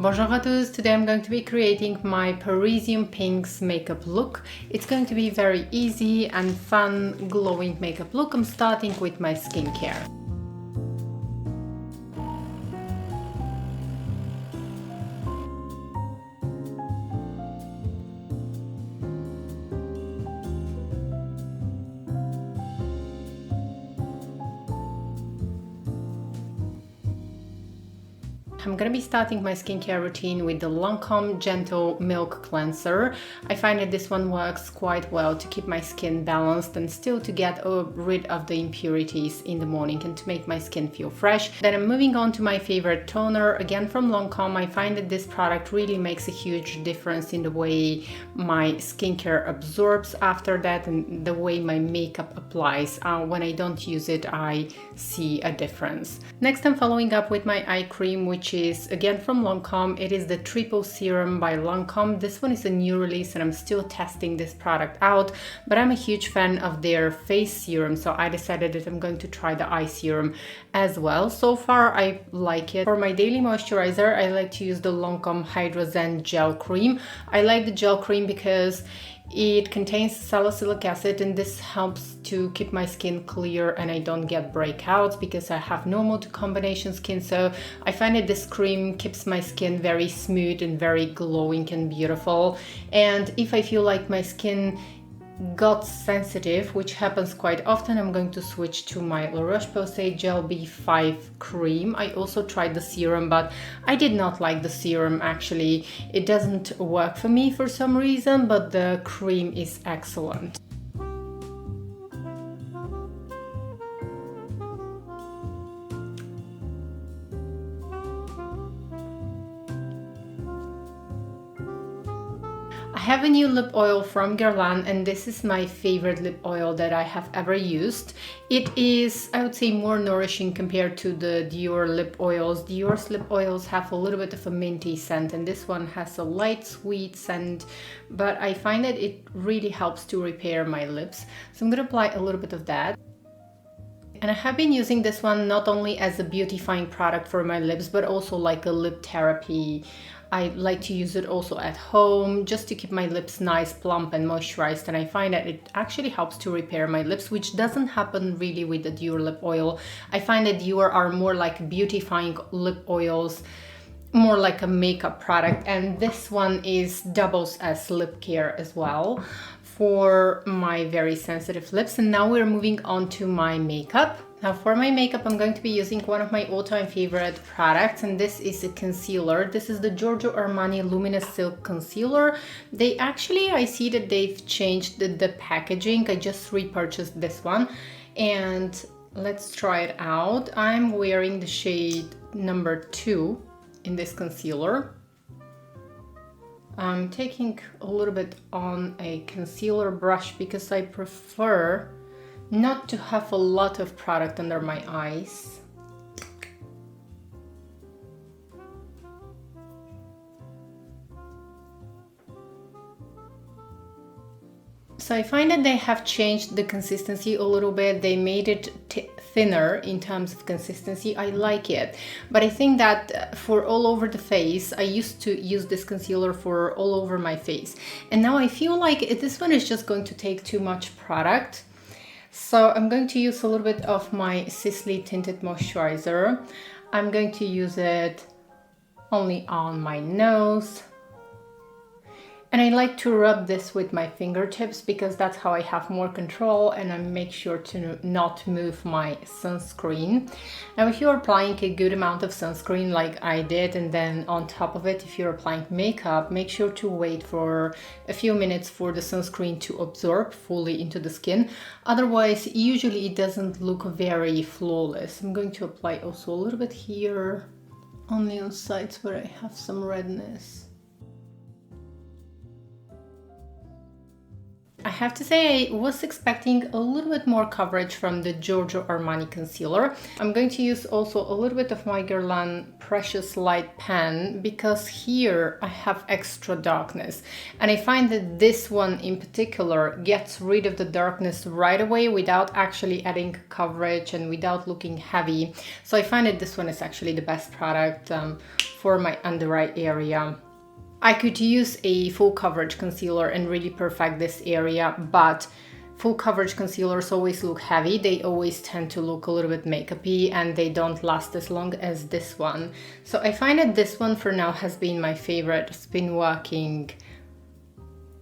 Bonjour à tous, today I'm going to be creating my Parisian pinks makeup look. It's going to be very easy and fun glowing makeup look. I'm starting with my skincare. I'm gonna be starting my skincare routine with the Lancome Gentle Milk Cleanser. I find that this one works quite well to keep my skin balanced and still to get rid of the impurities in the morning and to make my skin feel fresh. Then I'm moving on to my favorite toner, again from Lancome. I find that this product really makes a huge difference in the way my skincare absorbs after that and the way my makeup applies. When I don't use it, I see a difference. Next, I'm following up with my eye cream, which is again from Lancome. It is the Triple Serum by Lancome. This one is a new release and I'm still testing this product out, but I'm a huge fan of their face serum, so I decided that I'm going to try the eye serum as well. So far I like it. For my daily moisturizer, I like to use the Lancome Hydra Zen Gel Cream. I like the gel cream because it contains salicylic acid and this helps to keep my skin clear and I don't get breakouts because I have normal to combination skin. So I find that this cream keeps my skin very smooth and very glowing and beautiful. And if I feel like my skin got sensitive, which happens quite often, I'm going to switch to my La Roche-Posay Gel B5 cream. I also tried the serum, but I did not like the serum actually. It doesn't work for me for some reason, but the cream is excellent. I have a new lip oil from Guerlain and this is my favorite lip oil that I have ever used. It is, I would say, more nourishing compared to the Dior lip oils. Dior's lip oils have a little bit of a minty scent and this one has a light sweet scent, but I find that it really helps to repair my lips. So I'm going to apply a little bit of that. And I have been using this one not only as a beautifying product for my lips, but also like a lip therapy. I like to use it also at home just to keep my lips nice, plump and moisturized, and I find that it actually helps to repair my lips, which doesn't happen really with the Dior lip oil. I find that Dior are more like beautifying lip oils, more like a makeup product, and this one doubles as lip care as well for my very sensitive lips. And now we're moving on to my makeup. Now for my makeup, I'm going to be using one of my all-time favorite products, and this is a concealer. This is the Giorgio Armani Luminous Silk Concealer. I see that they've changed the packaging. I just repurchased this one, and let's try it out. I'm wearing the shade number 2 in this concealer. I'm taking a little bit on a concealer brush because I prefer not to have a lot of product under my eyes. So I find that they have changed the consistency a little bit. They made it thinner in terms of consistency. I like it, but I think that for all over the face, I used to use this concealer for all over my face, and now I feel like this one is just going to take too much product. So I'm going to use a little bit of my Sisley Tinted Moisturizer. I'm going to use it only on my nose. And I like to rub this with my fingertips because that's how I have more control, and I make sure to not move my sunscreen. Now if you're applying a good amount of sunscreen like I did, and then on top of it, if you're applying makeup, make sure to wait for a few minutes for the sunscreen to absorb fully into the skin. Otherwise, usually it doesn't look very flawless. I'm going to apply also a little bit here on the sides where I have some redness. I have to say I was expecting a little bit more coverage from the Giorgio Armani concealer. I'm going to use also a little bit of my Guerlain Precious Light Pan because here I have extra darkness, and I find that this one in particular gets rid of the darkness right away without actually adding coverage and without looking heavy. So I find that this one is actually the best product for my under eye area. I could use a full coverage concealer and really perfect this area, but full coverage concealers always look heavy. They always tend to look a little bit makeup-y and they don't last as long as this one. So I find that this one for now has been my favorite. It's been working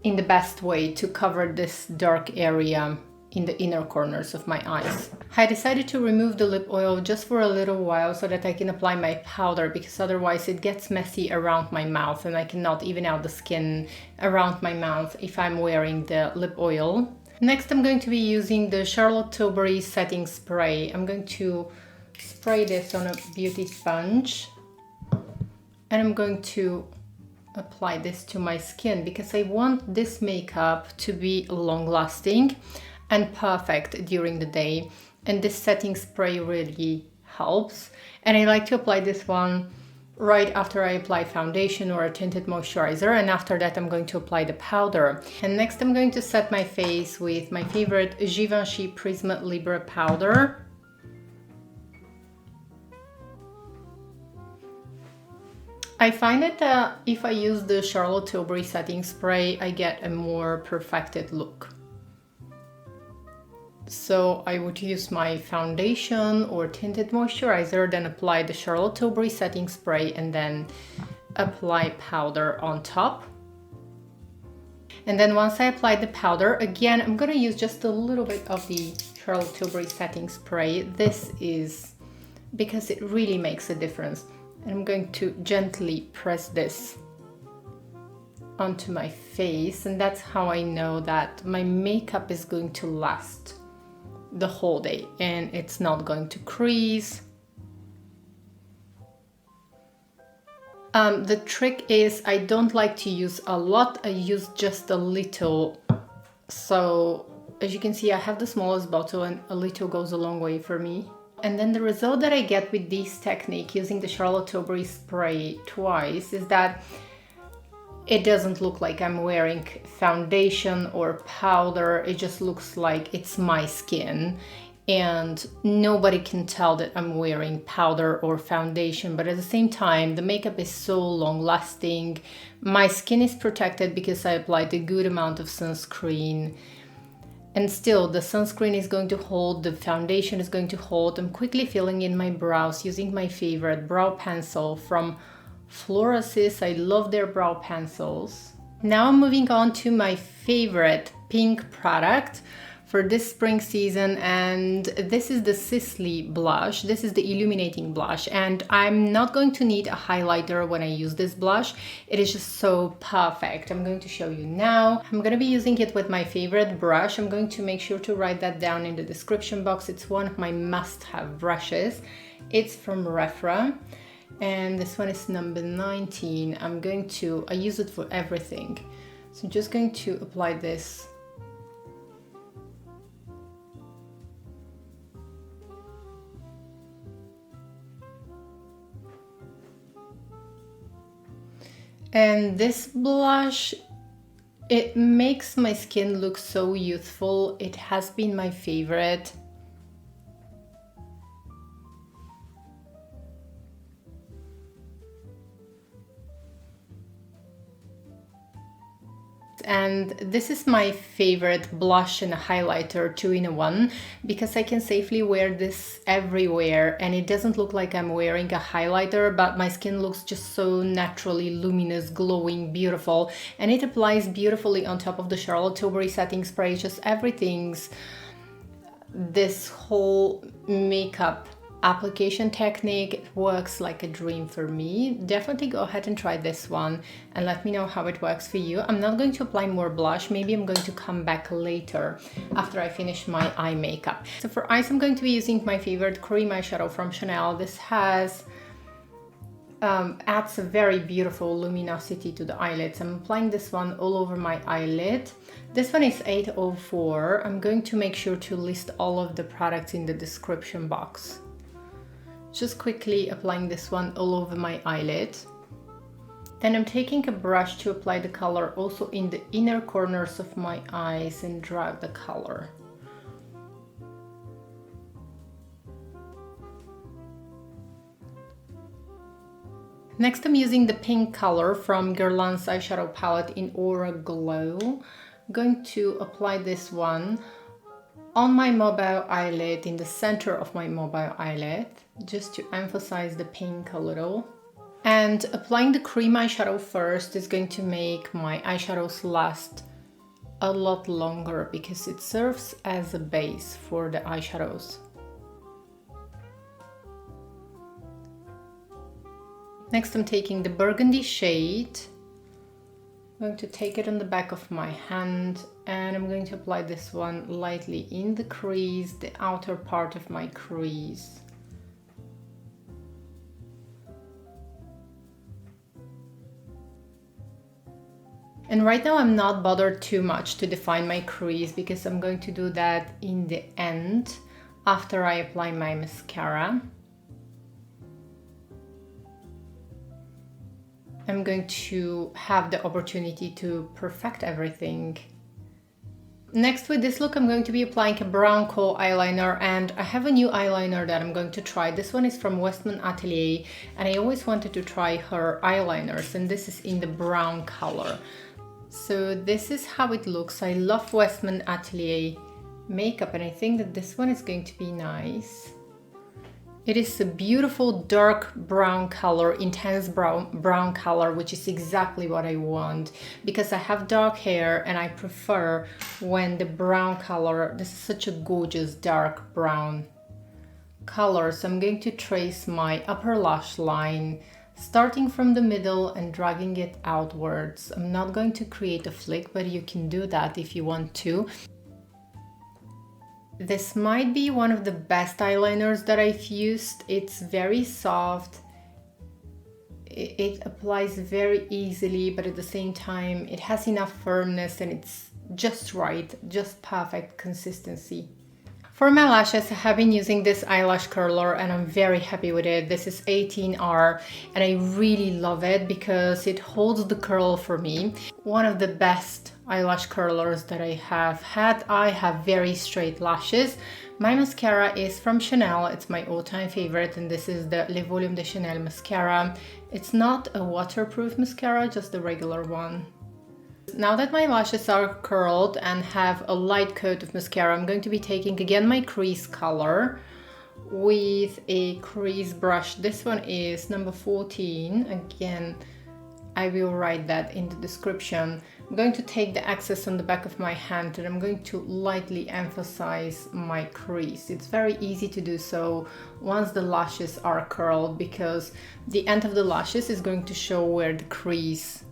in the best way to cover this dark area in the inner corners of my eyes. I decided to remove the lip oil just for a little while so that I can apply my powder, because otherwise it gets messy around my mouth and I cannot even out the skin around my mouth if I'm wearing the lip oil. Next, I'm going to be using the Charlotte Tilbury setting spray. I'm going to spray this on a beauty sponge and I'm going to apply this to my skin because I want this makeup to be long lasting and perfect during the day, and this setting spray really helps. And I like to apply this one right after I apply foundation or a tinted moisturizer, and after that I'm going to apply the powder. And next I'm going to set my face with my favorite Givenchy Prisme Libre powder. I find that if I use the Charlotte Tilbury setting spray, I get a more perfected look. So I would use my foundation or tinted moisturizer, then apply the Charlotte Tilbury setting spray and then apply powder on top. And then once I apply the powder, again, I'm gonna use just a little bit of the Charlotte Tilbury setting spray. This is because it really makes a difference. And I'm going to gently press this onto my face, and that's how I know that my makeup is going to last the whole day and it's not going to crease. The trick is I don't like to use a lot, I use just a little. So as you can see, I have the smallest bottle and a little goes a long way for me. And then the result that I get with this technique using the Charlotte Tilbury spray twice is that it doesn't look like I'm wearing foundation or powder. It just looks like it's my skin and nobody can tell that I'm wearing powder or foundation. But at the same time, the makeup is so long lasting. My skin is protected because I applied a good amount of sunscreen. And still, the sunscreen is going to hold, the foundation is going to hold. I'm quickly filling in my brows using my favorite brow pencil from Florasis. I love their brow pencils. Now I'm moving on to my favorite pink product for this spring season, and this is the Sisley blush. This is the illuminating blush, and I'm not going to need a highlighter when I use this blush. It is just so perfect. I'm going to show you now. I'm going to be using it with my favorite brush. I'm going to make sure to write that down in the description box. It's one of my must-have brushes. It's from Refra. And this one is number 19. I use it for everything. So I'm just going to apply this and this blush, it makes my skin look so youthful. It has been my favorite. And this is my favorite blush and highlighter 2-in-1 because I can safely wear this everywhere and it doesn't look like I'm wearing a highlighter, but my skin looks just so naturally luminous, glowing, beautiful, and it applies beautifully on top of the Charlotte Tilbury setting spray. Just everything's, this whole makeup application technique works like a dream for me. Definitely go ahead and try this one and let me know how it works for you. I'm not going to apply more blush. Maybe I'm going to come back later after I finish my eye makeup. So for eyes, I'm going to be using my favorite cream eyeshadow from Chanel. This has adds a very beautiful luminosity to the eyelids. I'm applying this one all over my eyelid. This one is 804. I'm going to make sure to list all of the products in the description box. Just quickly applying this one all over my eyelid. Then I'm taking a brush to apply the color also in the inner corners of my eyes and drag the color. Next, I'm using the pink color from Guerlain's eyeshadow palette in Aura Glow. I'm going to apply this one on my mobile eyelid, in the center of my mobile eyelid, just to emphasize the pink a little. And applying the cream eyeshadow first is going to make my eyeshadows last a lot longer because it serves as a base for the eyeshadows. Next, I'm taking the burgundy shade. I'm going to take it on the back of my hand and I'm going to apply this one lightly in the crease, the outer part of my crease. And right now I'm not bothered too much to define my crease because I'm going to do that in the end after I apply my mascara. I'm going to have the opportunity to perfect everything. Next, with this look, I'm going to be applying a brown kohl eyeliner, and I have a new eyeliner that I'm going to try. This one is from Westman Atelier, and I always wanted to try her eyeliners, and this is in the brown color. So this is how it looks. I love Westman Atelier makeup, and I think that this one is going to be nice. It is a beautiful dark brown color, intense brown color, which is exactly what I want because I have dark hair and I prefer when the brown color, this is such a gorgeous dark brown color. So I'm going to trace my upper lash line, starting from the middle and dragging it outwards. I'm not going to create a flick, but you can do that if you want to. This might be one of the best eyeliners that I've used. It's very soft. It applies very easily, but at the same time, it has enough firmness and it's just right, just perfect consistency. For my lashes, I have been using this eyelash curler and I'm very happy with it. This is 18R and I really love it because it holds the curl for me. One of the best eyelash curlers that I have had. I have very straight lashes. My mascara is from Chanel. It's my all-time favorite and this is the Le Volume de Chanel mascara. It's not a waterproof mascara, just the regular one. Now that my lashes are curled and have a light coat of mascara, I'm going to be taking again my crease color with a crease brush. This one is number 14. Again, I will write that in the description. I'm going to take the excess on the back of my hand and I'm going to lightly emphasize my crease. It's very easy to do so once the lashes are curled because the end of the lashes is going to show where the crease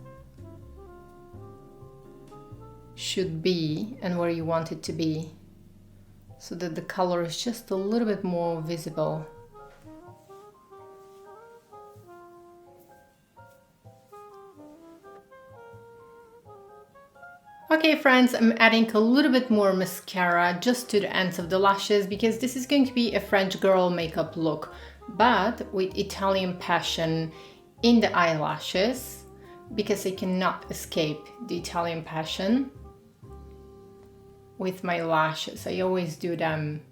should be and where you want it to be, so that the color is just a little bit more visible. Okay friends, I'm adding a little bit more mascara just to the ends of the lashes because this is going to be a French girl makeup look, but with Italian passion in the eyelashes because I cannot escape the Italian passion with my lashes. I always do them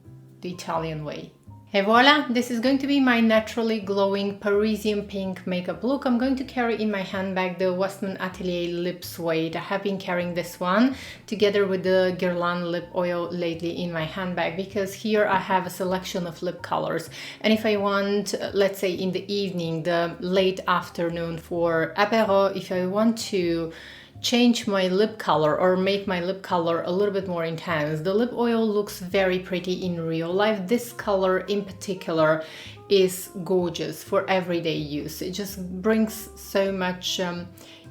the Italian way. Et voila, this is going to be my naturally glowing Parisian pink makeup look. I'm going to carry in my handbag the Westman Atelier Lip Suede. I have been carrying this one together with the Guerlain lip oil lately in my handbag because here I have a selection of lip colors. And if I want, let's say in the evening, the late afternoon for apéro, if I want to change my lip color or make my lip color a little bit more intense. The lip oil looks very pretty in real life. This color in particular is gorgeous for everyday use. It just brings so much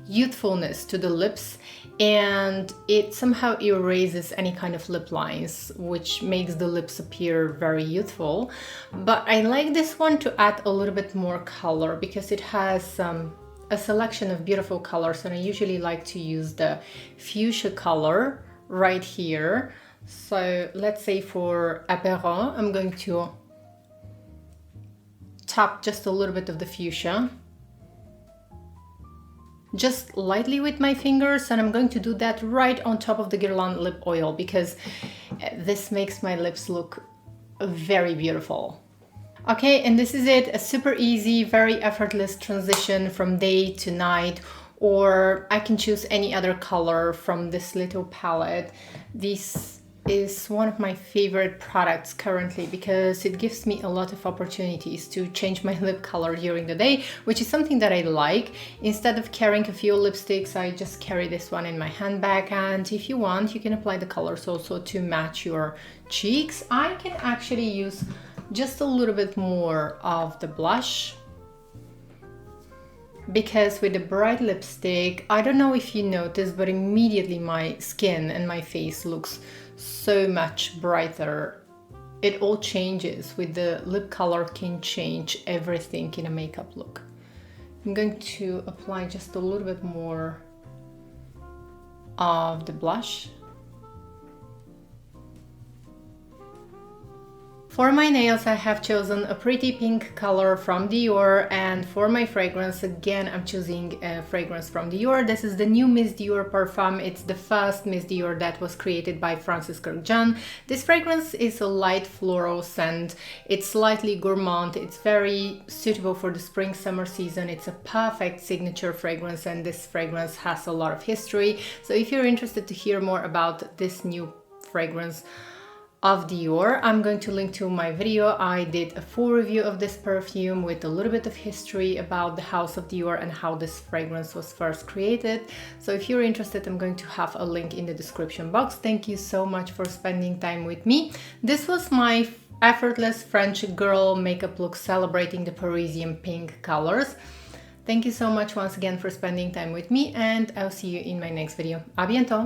youthfulness to the lips and it somehow erases any kind of lip lines, which makes the lips appear very youthful. But I like this one to add a little bit more color because it has a selection of beautiful colors and I usually like to use the fuchsia color right here. So let's say for apéro, I'm going to tap just a little bit of the fuchsia, just lightly with my fingers, and I'm going to do that right on top of the Guerlain lip oil because this makes my lips look very beautiful. Okay, and this is it, a super easy, very effortless transition from day to night, or I can choose any other color from this little palette. This is one of my favorite products currently because it gives me a lot of opportunities to change my lip color during the day, which is something that I like. Instead of carrying a few lipsticks, I just carry this one in my handbag, and if you want, you can apply the colors also to match your cheeks. I can actually use just a little bit more of the blush, because with the bright lipstick, I don't know if you noticed, but immediately my skin and my face looks so much brighter. It all changes. With the lip color can change everything in a makeup look. I'm going to apply just a little bit more of the blush. For my nails, I have chosen a pretty pink color from Dior, and for my fragrance, again, I'm choosing a fragrance from Dior. This is the new Miss Dior Parfum. It's the first Miss Dior that was created by Francis Kurkdjian. This fragrance is a light floral scent. It's slightly gourmand. It's very suitable for the spring-summer season. It's a perfect signature fragrance, and this fragrance has a lot of history. So if you're interested to hear more about this new fragrance of Dior, I'm going to link to my video. I did a full review of this perfume with a little bit of history about the house of Dior and how this fragrance was first created. So if you're interested, I'm going to have a link in the description box. Thank you so much for spending time with me. This was my effortless French girl makeup look celebrating the Parisian pink colors. Thank you so much once again for spending time with me, and I'll see you in my next video. À bientôt!